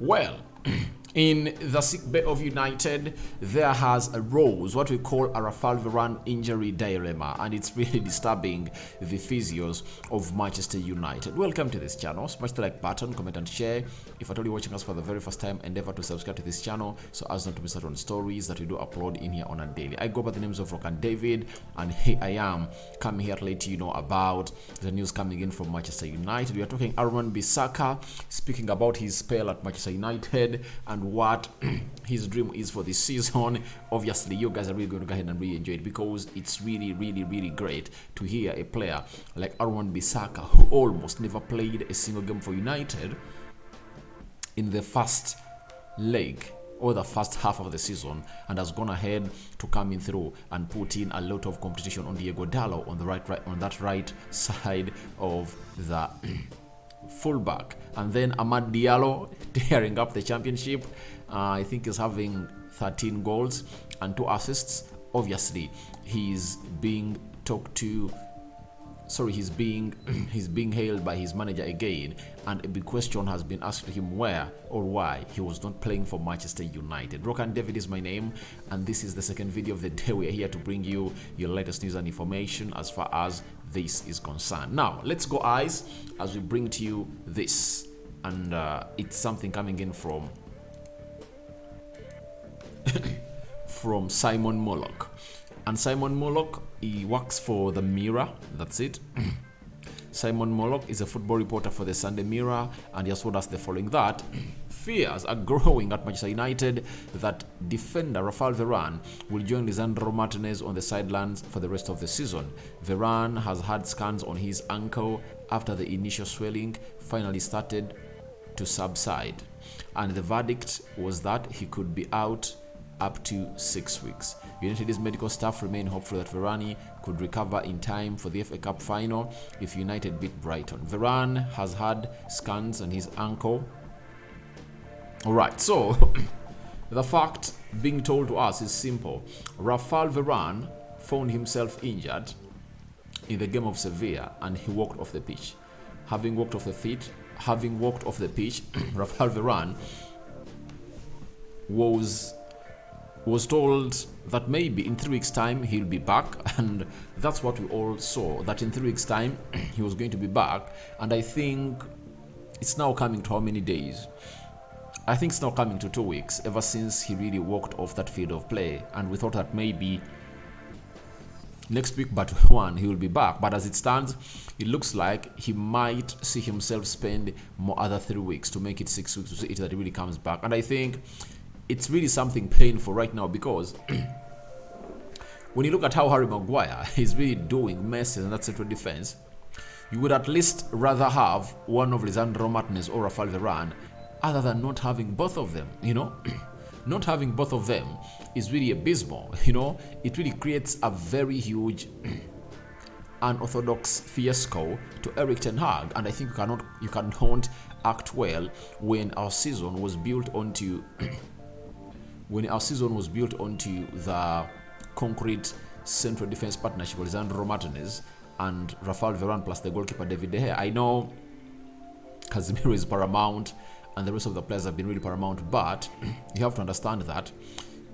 Well, in the sick bay of United, there has arose what we call a Raphael Varane injury dilemma, and it's really disturbing the physios of Manchester United. Welcome to this channel. Smash the like button, comment and share. If at all you're watching us for the very first time, endeavor to subscribe to this channel so as not to miss out on stories that we do upload in here on a daily. I go by the names of Rock and David, and here I am coming here to let you know about the news coming in from Manchester United. We are talking Wan-Bissaka, speaking about his spell at Manchester United and what his dream is for this season. Obviously, you guys are really going to go ahead and really enjoy it because it's really great to hear a player like Wan-Bissaka, who almost never played a single game for United in the first leg or the first half of the season, and has gone ahead to come in through and put in a lot of competition on Diallo on the on that right side of the fullback. And then Diallo tearing up the championship. I think he's having 13 goals and 2 assists. Obviously, he's being talked to. Sorry, he's being hailed by his manager again, and a big question has been asked to him where or why he was not playing for Manchester United. Rock and David is my name, and this is the second video of the day. We are here to bring you your latest news and information as far as this is concerned. Now, let's go, eyes, as we bring to you this, and it's something coming in from from Simon Mollock. And Simon Mollock, he works for the Mirror. That's it. Simon Mollock is a football reporter for the Sunday Mirror, and he has told us the following: that fears are growing at Manchester United that defender Raphael Varane will join Lisandro Martinez on the sidelines for the rest of the season. Varane has had scans on his ankle after the initial swelling finally started to subside, and the verdict was that he could be out up to 6 weeks. United's medical staff remain hopeful that Varane could recover in time for the FA Cup final if United beat Brighton. Varane has had scans on his ankle. Alright, so the fact being told to us is simple. Raphael Varane found himself injured in the game of Sevilla, and he walked off the pitch. Having walked off the pitch, Raphael Varane was told that maybe in 3 weeks' time he'll be back, and that's what we all saw, that in 3 weeks' time he was going to be back. And I think it's now coming to how many days? I think it's now coming to 2 weeks ever since he really walked off that field of play, and we thought that maybe next week, but one, he will be back. But as it stands, it looks like he might see himself spend more other 3 weeks to make it 6 weeks to see it that he really comes back. And I think it's really something painful right now, because when you look at how Harry Maguire is really doing messes in that central defense, you would at least rather have one of Lisandro Martinez or Raphael Varane other than not having both of them, you know. Not having both of them is really abysmal, you know. It really creates a very huge unorthodox fiasco to Erik ten Hag, and I think you cannot act well when our season was built onto the concrete central defense partnership of Lisandro Martinez and Raphael Varane plus the goalkeeper David De Gea. I know Casemiro is paramount and the rest of the players have been really paramount, but you have to understand that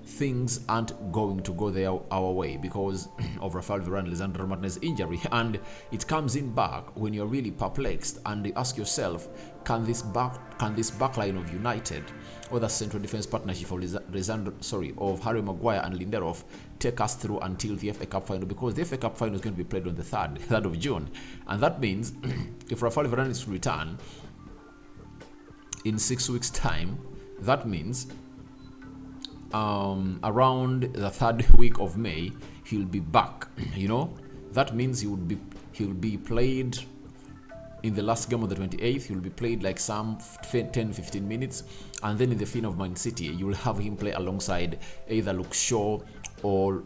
things aren't going to go our way because of Raphael Varane and Lisandro Martinez injury, and it comes in back when you're really perplexed and you ask yourself, can this backline of United or the central defense partnership of Harry Maguire and Lindelof take us through until the FA Cup final? Because the FA Cup final is going to be played on the 3rd of June, and that means if Raphael Varane is to return in 6 weeks' time, that means around the 3rd week of May he'll be back, you know. That means he'll be played in the last game on the 28th. He'll be played like some 10-15 minutes, and then in the fin of Man City you'll have him play alongside either Luke Shaw or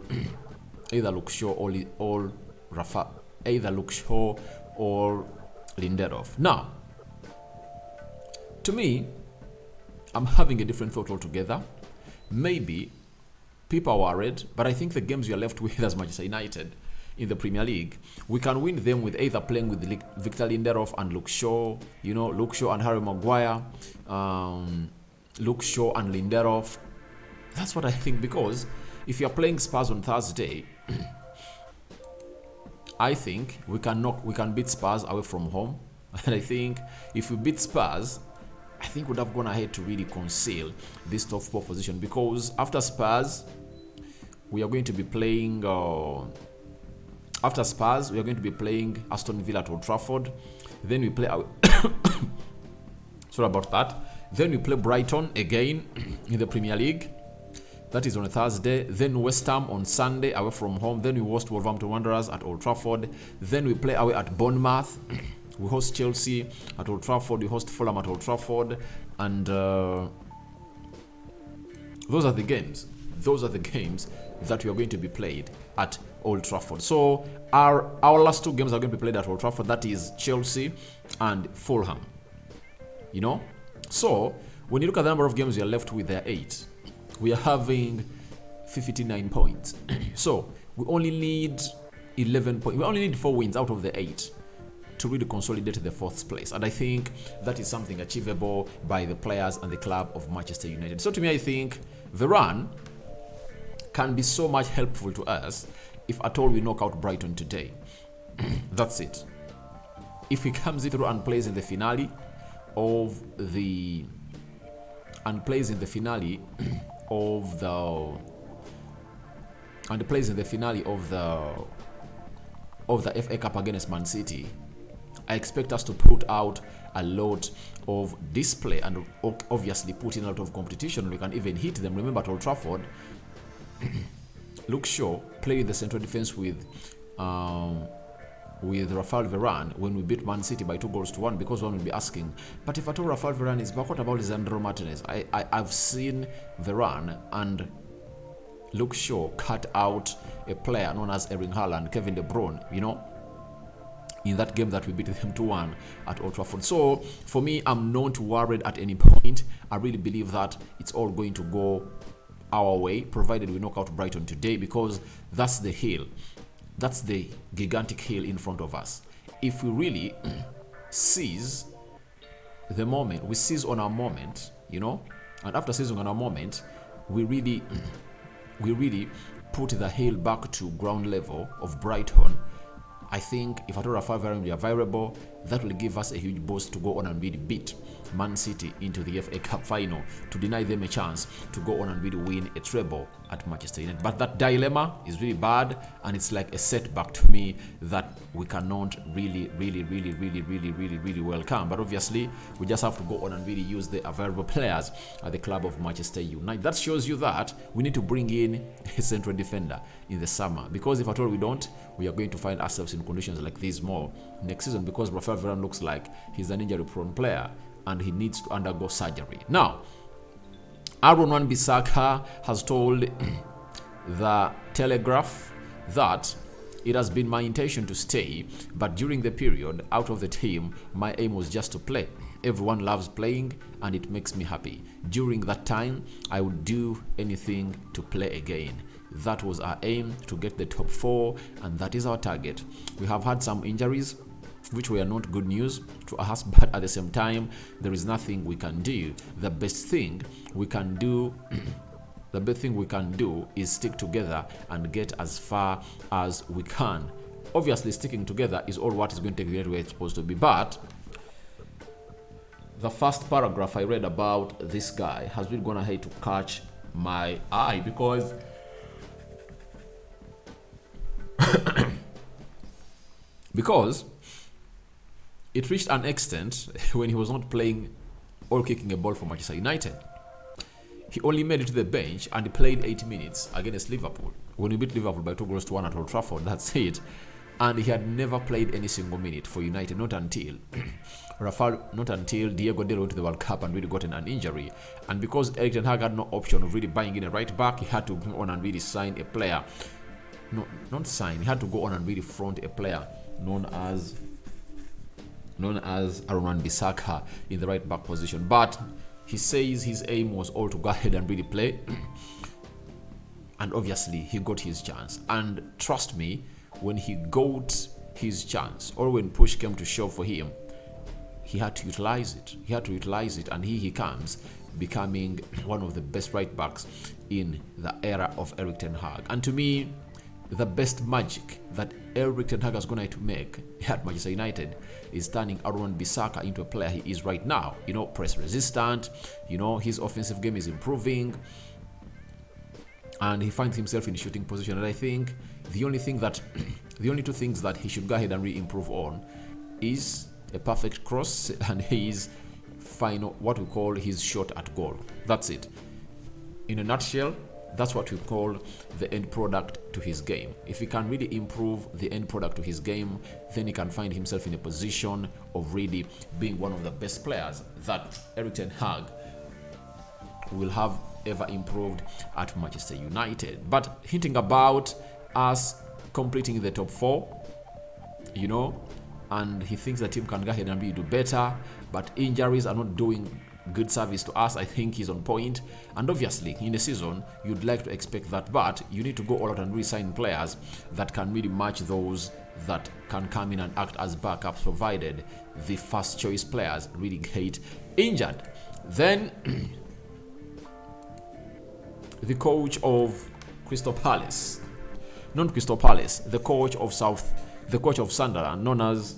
Lindelof. Now, to me, I'm having a different thought altogether. Maybe people are worried, but I think the games we are left with as Manchester United in the Premier League, we can win them with either playing with Victor Lindelof and Luke Shaw, you know, Luke Shaw and Harry Maguire, Luke Shaw and Lindelof. That's what I think, because if you're playing Spurs on Thursday, I think we can beat Spurs away from home. And I think if we beat Spurs, I think we'd have gone ahead to really conceal this top 4 position, because after Spurs, we are going to be playing Aston Villa at Old Trafford. Then we play sorry about that. Then we play Brighton again in the Premier League. That is on a Thursday. Then West Ham on Sunday away from home. Then we host Wolverhampton Wanderers at Old Trafford. Then we play away at Bournemouth. We host Chelsea at Old Trafford. We host Fulham at Old Trafford. And those are the games. Those are the games that we are going to be played at Old Trafford. So our last 2 games are going to be played at Old Trafford. That is Chelsea and Fulham. You know? So when you look at the number of games we are left with, there are 8. We are having 59 points. So we only need 11 points. We only need 4 wins out of the 8 to really consolidate the 4th place. And I think that is something achievable by the players and the club of Manchester United. So to me, I think Varane can be so much helpful to us if at all we knock out Brighton today. That's it. If he comes through and plays in the finale of the FA Cup against Man City, I expect us to put out a lot of display and obviously put in a lot of competition. We can even hit them. Remember at Old Trafford, Luke Shaw played in the central defense with Raphael Varane when we beat Man City by 2-1, because one will be asking, but if at all Raphael Varane is back, what about Lisandro Martinez? I've seen Varane and Luke Shaw cut out a player known as Erling Haaland, Kevin De Bruyne, you know, in that game that we beat them 2-1 at Old Trafford. So for me, I'm not worried at any point. I really believe that it's all going to go our way, provided we knock out Brighton today, because that's the hill. That's the gigantic hill in front of us. If we really seize the moment, we seize on our moment, you know, and after seizing on our moment, we really put the hill back to ground level of Brighton. I think if at all Raphael Varane are viable, that will give us a huge boost to go on and really beat Man City into the FA Cup final, to deny them a chance to go on and really win a treble at Manchester United. But that dilemma is really bad, and it's like a setback to me that we cannot really welcome. But obviously, we just have to go on and really use the available players at the club of Manchester United. That shows you that we need to bring in a central defender in the summer, because if at all we don't, we are going to find ourselves in conditions like this more next season, because Raphael Varane looks like he's an injury-prone player and he needs to undergo surgery. Now, Wan-Bissaka has told the Telegraph that it has been my intention to stay, but during the period out of the team, my aim was just to play. Everyone loves playing and it makes me happy. During that time, I would do anything to play again. That was our aim, to get the top 4, and that is our target. We have had some injuries, which were not good news to us, but at the same time, there is nothing we can do. The best thing we can do is stick together and get as far as we can. Obviously, sticking together is all what is going to take the way it's supposed to be. But the first paragraph I read about this guy has really gone ahead to catch my eye, because it reached an extent when he was not playing or kicking a ball for Manchester United. He only made it to the bench and he played 80 minutes against Liverpool. When we beat Liverpool by 2-1 at Old Trafford, that's it. And he had never played any single minute for United, not until Diego Diallo went to the World Cup and really gotten an injury. And because Erik ten Hag had no option of really buying in a right back, he had to go on and really sign a player. No, not sign. He had to go on and really front a player known as Wan-Bissaka in the right back position. But he says his aim was all to go ahead and really play. And obviously, he got his chance. And trust me, when he got his chance, or when push came to shove for him, he had to utilize it. And here he comes. becoming one of the best right backs in the era of Erik ten Hag. And to me, the best magic that Erik ten Hag is going to make at Manchester United is turning Wan-Bissaka into a player he is right now. You know, press resistant. You know, his offensive game is improving, and he finds himself in shooting position. And I think the only two things that he should go ahead and re-improve on is a perfect cross and his final, what we call his shot at goal. That's it. In a nutshell, that's what we call the end product to his game. If he can really improve the end product to his game, then he can find himself in a position of really being one of the best players that Erik ten Hag will have ever improved at Manchester United. But hinting about us completing the top 4, you know, and he thinks the team can go ahead and do better, but injuries are not doing good service to us. I think he's on point, and obviously in the season you'd like to expect that, but you need to go all out and re-sign players that can really match those that can come in and act as backups, provided the first choice players really get injured. Then the coach of Crystal Palace, not Crystal Palace, the coach of Sunderland, known as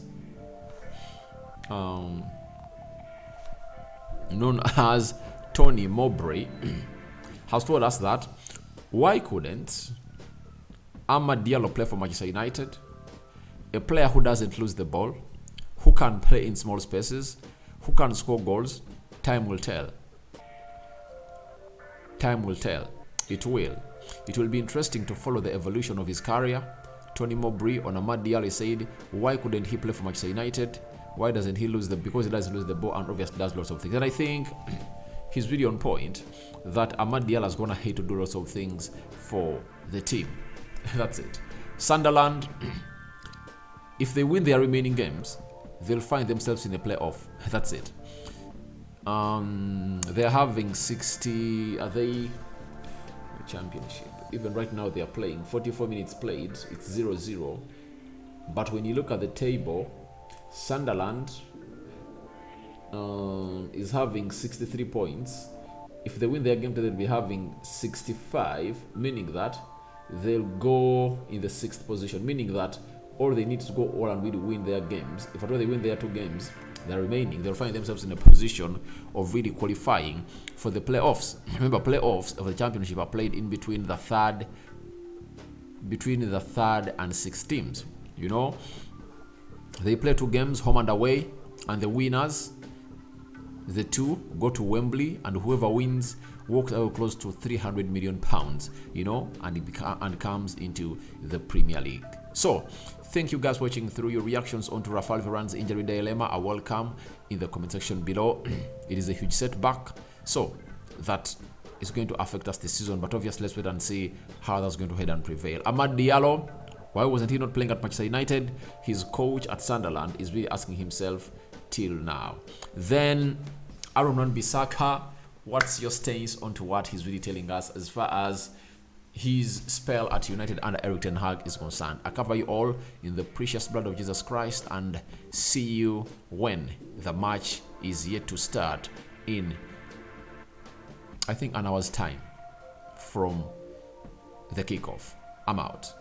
Tony Mowbray, has told us that why couldn't Amad Diallo play for Manchester United? A player who doesn't lose the ball, who can play in small spaces, who can score goals. Time will tell. Time will tell. It will. It will be interesting to follow the evolution of his career. Tony Mowbray on Amad Diallo said, why couldn't he play for Manchester United? Why doesn't he lose because he doesn't lose the ball and obviously does lots of things. And I think he's really on point that Amad Diallo is going to hate to do lots of things for the team. That's it. Sunderland, if they win their remaining games, they'll find themselves in a playoff. That's it. They're having 60, are they championship? Even right now they are playing 44 minutes played, it's 0-0. But when you look at the table, Sunderland is having 63 points. If they win their game, they'll be having 65, meaning that they'll go in the 6th position, meaning that all they need to go all and really win their games. If at all they win their 2 games, the remaining, they'll find themselves in a position of really qualifying for the playoffs. Remember, playoffs of the championship are played in between the third and 6th teams. You know, they play 2 games, home and away, and the winners, the 2, go to Wembley, and whoever wins walks out close to £300 million, you know, and comes into the Premier League. So, thank you guys for watching through. Your reactions onto Raphael Varane's injury dilemma are welcome in the comment section below. It is a huge setback, so that is going to affect us this season, but obviously let's wait and see how that's going to head and prevail. Amad Diallo, why wasn't he not playing at Manchester United? His coach at Sunderland is really asking himself till now. Then Wan-Bissaka, what's your stance onto what he's really telling us as far as his spell at United under Erik ten Hag is concerned? I cover you all in the precious blood of Jesus Christ, and see you when the match is yet to start in, I think, an hour's time from the kickoff. I'm out.